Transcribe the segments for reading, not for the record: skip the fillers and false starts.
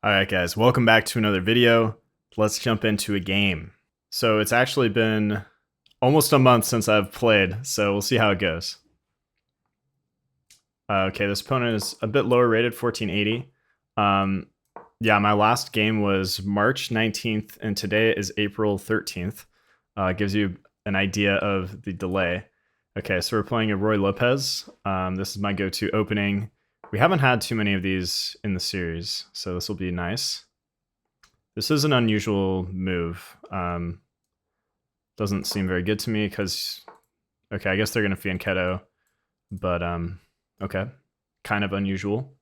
Alright guys, welcome back to another video. Let's jump into a game. So it's actually been almost a month since I've played, so we'll see how it goes. Okay, this opponent is a bit lower rated, 1480. Yeah, my last game was March 19th, and today is April 13th. Gives you an idea of the delay. Okay, so we're playing a Roy Lopez. This is my go-to opening. We haven't had too many of these in the series, so this will be nice. This is an unusual move. Doesn't seem very good to me because, okay, I guess they're going to fianchetto, but okay, kind of unusual.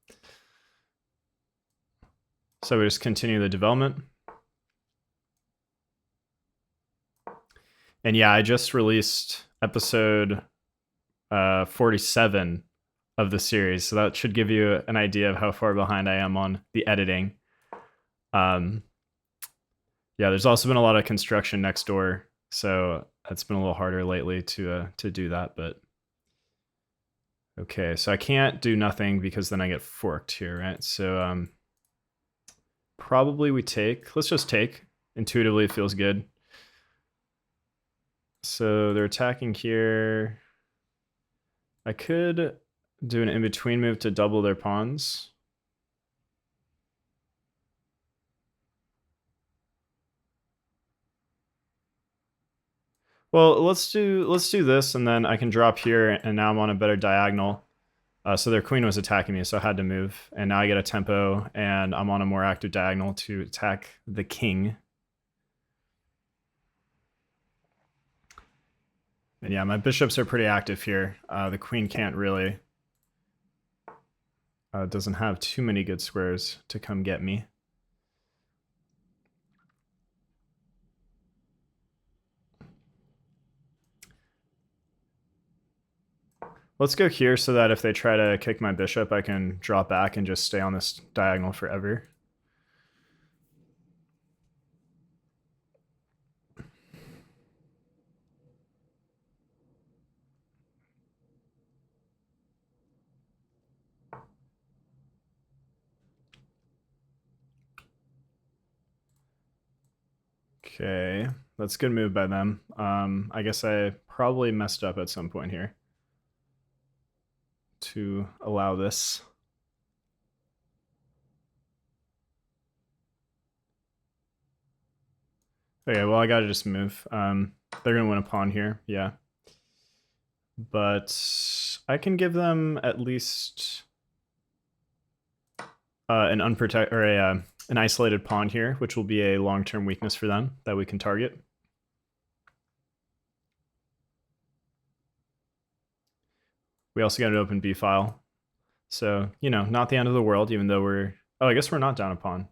So we just continue the development. And yeah, I just released episode 47 of the series, so that should give you an idea of how far behind I am on the editing. Yeah, there's also been a lot of construction next door, so it's been a little harder lately to do that. But okay, so I can't do nothing because then I get forked here, right? So probably we take. Let's just take. Intuitively, it feels good. So they're attacking here. I could do an in-between move to double their pawns. Well, let's do this, and then I can drop here, and now I'm on a better diagonal. So their queen was attacking me, so I had to move, and now I get a tempo, and I'm on a more active diagonal to attack the king. And yeah, my bishops are pretty active here. The queen can't really. Doesn't have too many good squares to come get me. Let's go here so that if they try to kick my bishop, I can drop back and just stay on this diagonal forever. Okay, that's a good move by them. I guess I probably messed up at some point here to allow this. Okay, well, I gotta just move. They're gonna win a pawn here, yeah. But I can give them at least an unprotected or an isolated pawn here, which will be a long-term weakness for them that we can target. We also got an open B file. So, you know, not the end of the world, even though we're... Oh, I guess we're not down a pawn.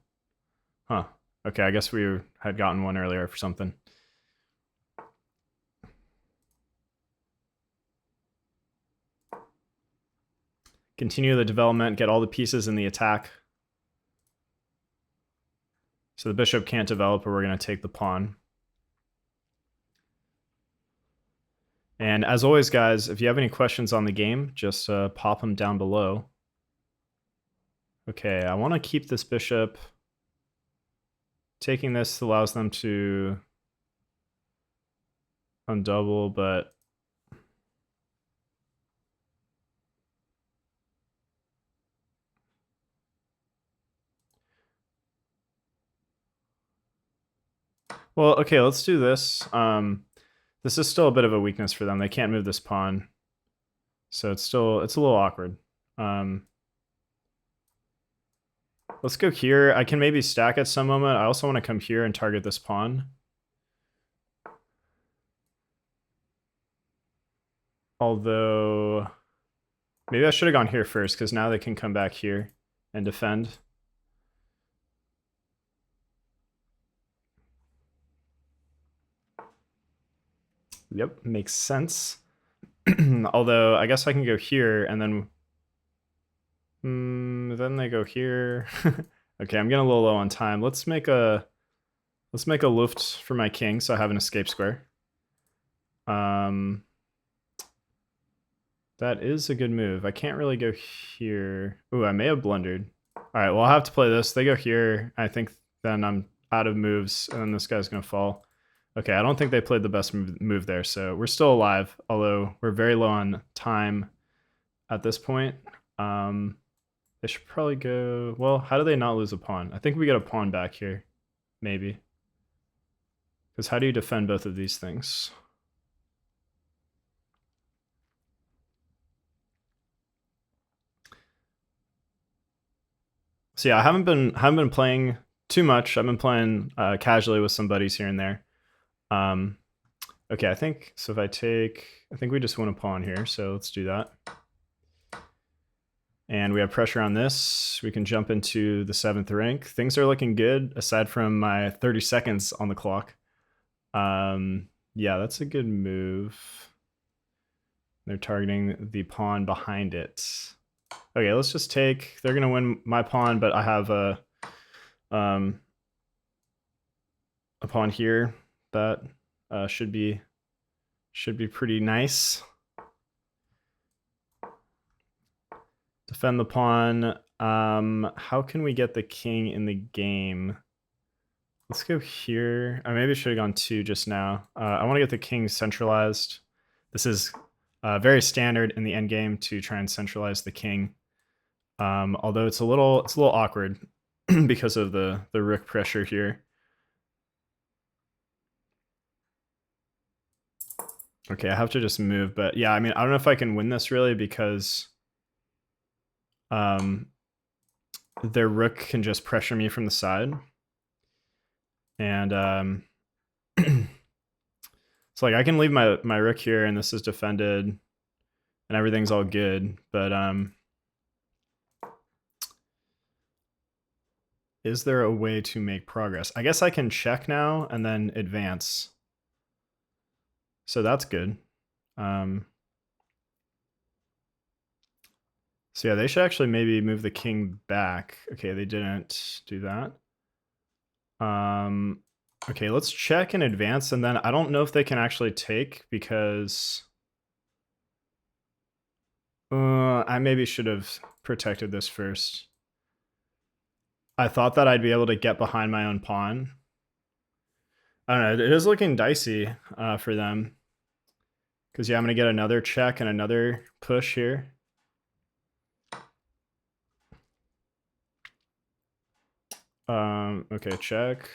Huh. Okay, I guess we had gotten one earlier for something. Continue the development, get all the pieces in the attack. So the bishop can't develop, or we're going to take the pawn. And as always, guys, if you have any questions on the game, just pop them down below. Okay, I want to keep this bishop. Taking this allows them to undouble, but well, okay, let's do this. This is still a bit of a weakness for them. They can't move this pawn, so it's a little awkward. Let's go here. I can maybe stack at some moment. I also want to come here and target this pawn. Although, maybe I should have gone here first, because now they can come back here and defend. Yep, makes sense. Although, I guess I can go here, and then they go here. Okay, I'm getting a little low on time. Let's make a luft for my king, so I have an escape square. That is a good move. I can't really go here. Ooh, I may have blundered. All right, well, I'll have to play this. They go here. I think then I'm out of moves, and then this guy's going to fall. Okay, I don't think they played the best move there, so we're still alive, although we're very low on time at this point. They should probably go... Well, how do they not lose a pawn? I think we get a pawn back here, maybe. Because how do you defend both of these things? So yeah, I haven't been playing too much. I've been playing casually with some buddies here and there. Okay, I think so. If I think we just win a pawn here. So let's do that. And we have pressure on this. We can jump into the 7th rank. Things are looking good aside from my 30 seconds on the clock. Yeah, that's a good move. They're targeting the pawn behind it. Okay, let's just take. They're gonna win my pawn, but I have a pawn here that should be pretty nice. Defend the pawn. How can we get the king in the game? Let's go here. I maybe should have gone 2 just now. I want to get the king centralized. This is very standard in the endgame to try and centralize the king. Although it's a little awkward because of the rook pressure here. Okay, I have to just move, but yeah, I mean, I don't know if I can win this really because their rook can just pressure me from the side. And so like I can leave my rook here and this is defended and everything's all good, but is there a way to make progress? I guess I can check now and then advance. So that's good. So yeah, they should actually maybe move the king back. Okay, they didn't do that. Okay, let's check in advance, and then I don't know if they can actually take because I maybe should have protected this first. I thought that I'd be able to get behind my own pawn. I don't know. It is looking dicey for them. Because, yeah, I'm going to get another check and another push here. Okay, check.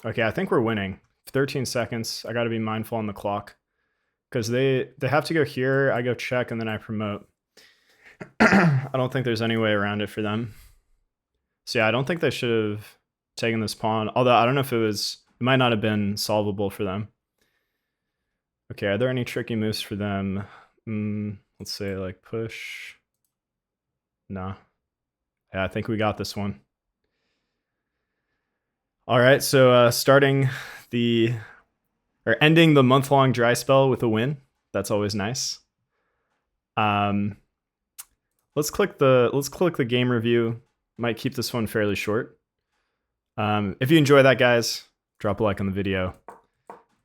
Okay, I think we're winning. 13 seconds. I got to be mindful on the clock. Because they have to go here. I go check, and then I promote. I don't think there's any way around it for them. So, yeah, I don't think they should have taken this pawn. Although, I don't know if it might not have been solvable for them. Okay, are there any tricky moves for them? Let's say, like, push. Nah. Yeah, I think we got this one. All right, so ending the month-long dry spell with a win. That's always nice. Let's click the game review. Might keep this one fairly short. If you enjoy that, guys, drop a like on the video.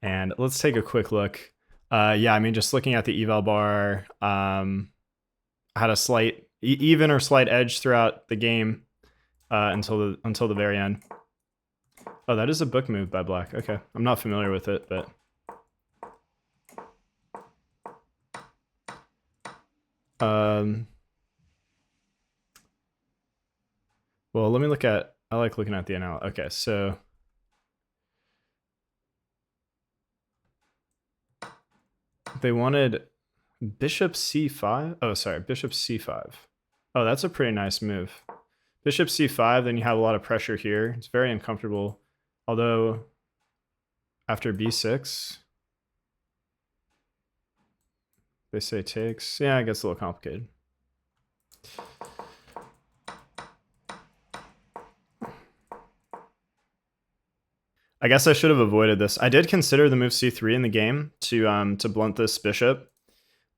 And let's take a quick look. Yeah, I mean, just looking at the eval bar, I had a slight even or slight edge throughout the game until the very end. Oh, that is a book move by Black. Okay, I'm not familiar with it, but well, let me look at. I like looking at the analysis. Okay, so they wanted bishop c5. Oh, sorry, bishop c5. Oh, that's a pretty nice move. Bishop c5, then you have a lot of pressure here. It's very uncomfortable. Although, after b6, they say takes. Yeah, it gets a little complicated. I guess I should have avoided this. I did consider the move c3 in the game to blunt this bishop.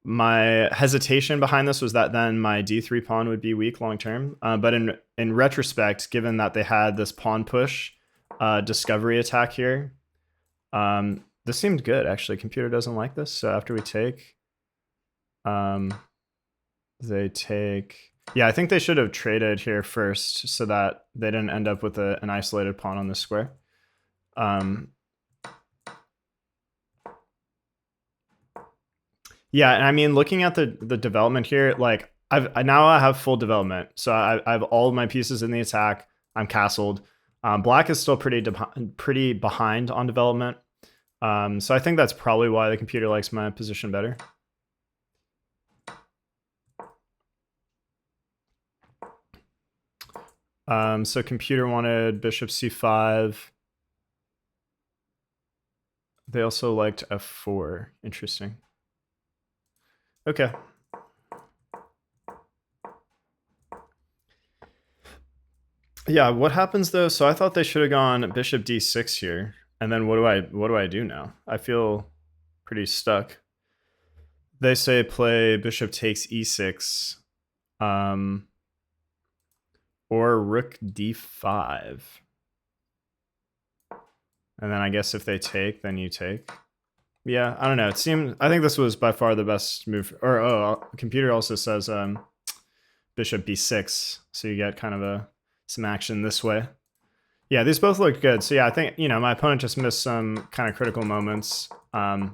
My hesitation behind this was that then my d3 pawn would be weak long term. But in retrospect, given that they had this pawn push discovery attack here, this seemed good, actually. Computer doesn't like this, so after we take, They take... Yeah, I think they should have traded here first so that they didn't end up with an isolated pawn on the square. Yeah, and I mean, looking at the development here, like now I have full development, so I have all of my pieces in the attack. I'm castled. Black is still pretty behind on development, so I think that's probably why the computer likes my position better. So computer wanted bishop c5. They also liked f4. Interesting. Okay. Yeah, what happens though? So I thought they should have gone bishop d6 here. And then what do I do now? I feel pretty stuck. They say play bishop takes e6. Or rook d5. And then I guess if they take, then you take. Yeah, I don't know. I think this was by far the best move. Or computer also says bishop b6, so you get kind of some action this way. Yeah, these both look good. So yeah, I think my opponent just missed some kind of critical moments, and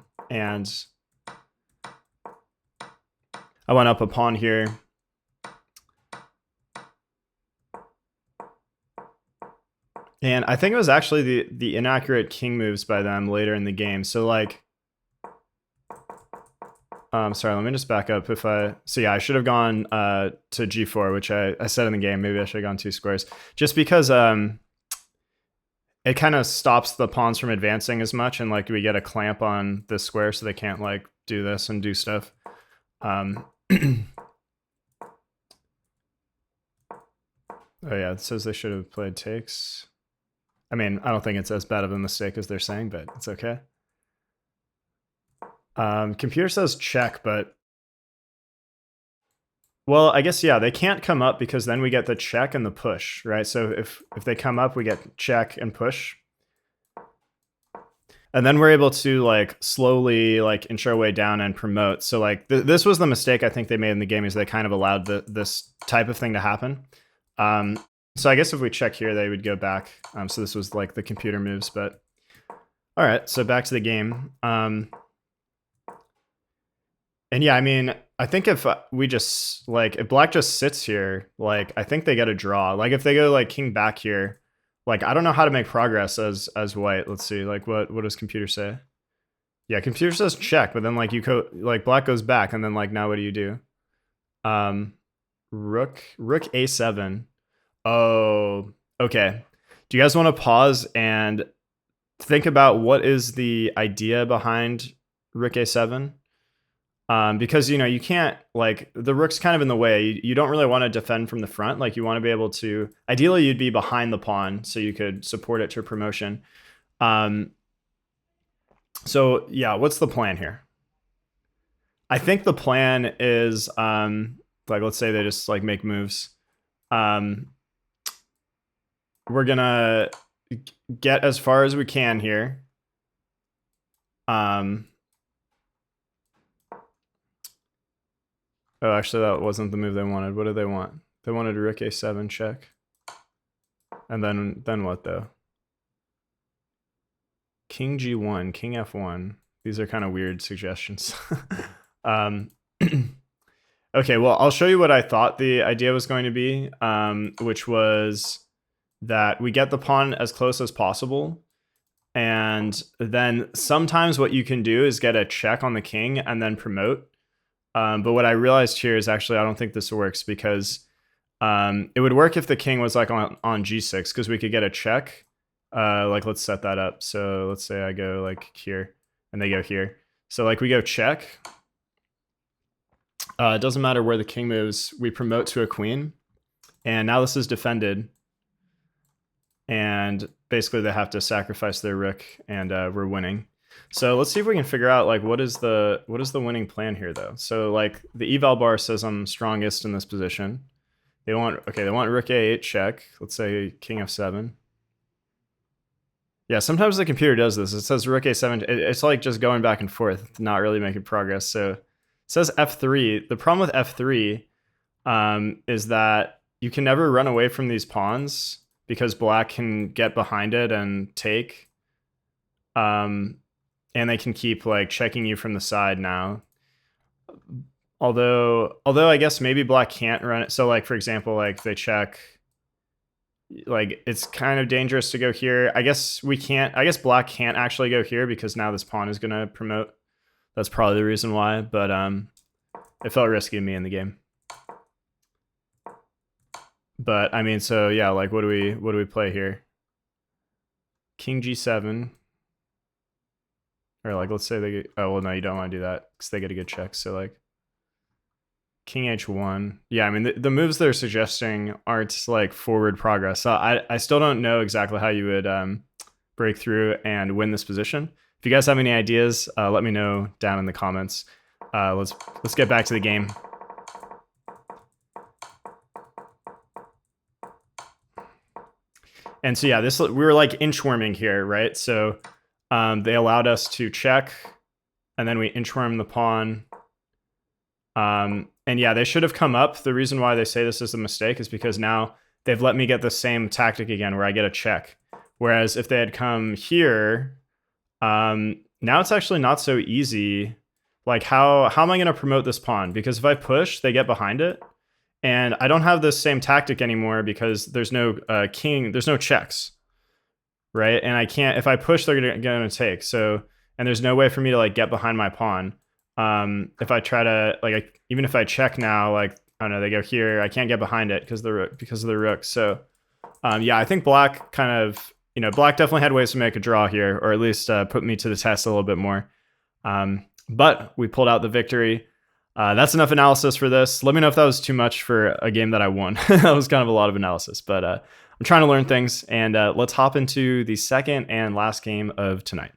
I went up a pawn here. And I think it was actually the inaccurate king moves by them later in the game. So like, sorry, let me just back up. So yeah, I should have gone to g4, which I said in the game. Maybe I should have gone 2 squares, just because it kind of stops the pawns from advancing as much, and like we get a clamp on this square, so they can't like do this and do stuff. Oh yeah, it says they should have played takes. I mean, I don't think it's as bad of a mistake as they're saying, but it's okay. Computer says check, but... Well, I guess, yeah, they can't come up because then we get the check and the push, right? So if they come up, we get check and push. And then we're able to like slowly like inch our way down and promote. So like this was the mistake I think they made in the game, is they kind of allowed this type of thing to happen. So I guess if we check here, they would go back. So this was like the computer moves, but all right. So back to the game. And yeah, I mean, I think if we just like, if black just sits here, like I think they get a draw. Like if they go like king back here, like I don't know how to make progress as white. Let's see, like what does computer say? Yeah, computer says check, but then like like black goes back, and then like now what do you do? Rook a7. Oh, okay. Do you guys want to pause and think about what is the idea behind rook a7? Because you can't, like, the rook's kind of in the way. You don't really want to defend from the front. Like you want to be able to, ideally you'd be behind the pawn so you could support it to promotion. So yeah, what's the plan here? I think the plan is like, let's say they just like make moves. We're gonna get as far as we can here. Oh, actually, that wasn't the move they wanted. What did they want? They wanted rook a7 check. And then what, though? King g1, king f1. These are kind of weird suggestions. Okay, well, I'll show you what I thought the idea was going to be, which was that we get the pawn as close as possible. And then sometimes what you can do is get a check on the king and then promote. But what I realized here is actually I don't think this works, because it would work if the king was like on g6, because we could get a check. Like let's set that up. So let's say I go like here and they go here. So like we go check. It doesn't matter where the king moves. We promote to a queen. And now this is defended. And basically they have to sacrifice their rook, and we're winning. So let's see if we can figure out like what is the winning plan here, though. So like the eval bar says I'm strongest in this position. They want rook a8 check. Let's say king f7. Yeah, sometimes the computer does this. It says rook a7. It's like just going back and forth, not really making progress. So says f3. The problem with f3 is that you can never run away from these pawns because black can get behind it and take. And they can keep like checking you from the side now. Although I guess maybe black can't run it. So like, for example, like they check, like it's kind of dangerous to go here. I guess black can't actually go here because now this pawn is going to promote. That's probably the reason why, but it felt risky to me in the game. But I mean, so yeah, like what do we play here? King G7. Or like, let's say they get, oh, well, no, you don't want to do that because they get a good check. So like King H1. Yeah, I mean, the moves they're suggesting aren't like forward progress. So I still don't know exactly how you would break through and win this position. If you guys have any ideas, let me know down in the comments. Let's get back to the game. And so yeah, we were like inchworming here, right? So they allowed us to check, and then we inchworm the pawn. And yeah, they should have come up. The reason why they say this is a mistake is because now they've let me get the same tactic again where I get a check. Whereas if they had come here, now it's actually not so easy. Like how am I going to promote this pawn? Because if I push, they get behind it. And I don't have this same tactic anymore because there's no king, there's no checks, right? And I can't, if I push, they're gonna take. So, and there's no way for me to like get behind my pawn. If I try to like, even if I check now, like, I don't know, they go here, I can't get behind it because of the rook. So, yeah, I think black kind of, black definitely had ways to make a draw here, or at least put me to the test a little bit more. But we pulled out the victory. That's enough analysis for this. Let me know if that was too much for a game that I won. That was kind of a lot of analysis, but I'm trying to learn things, and let's hop into the second and last game of tonight.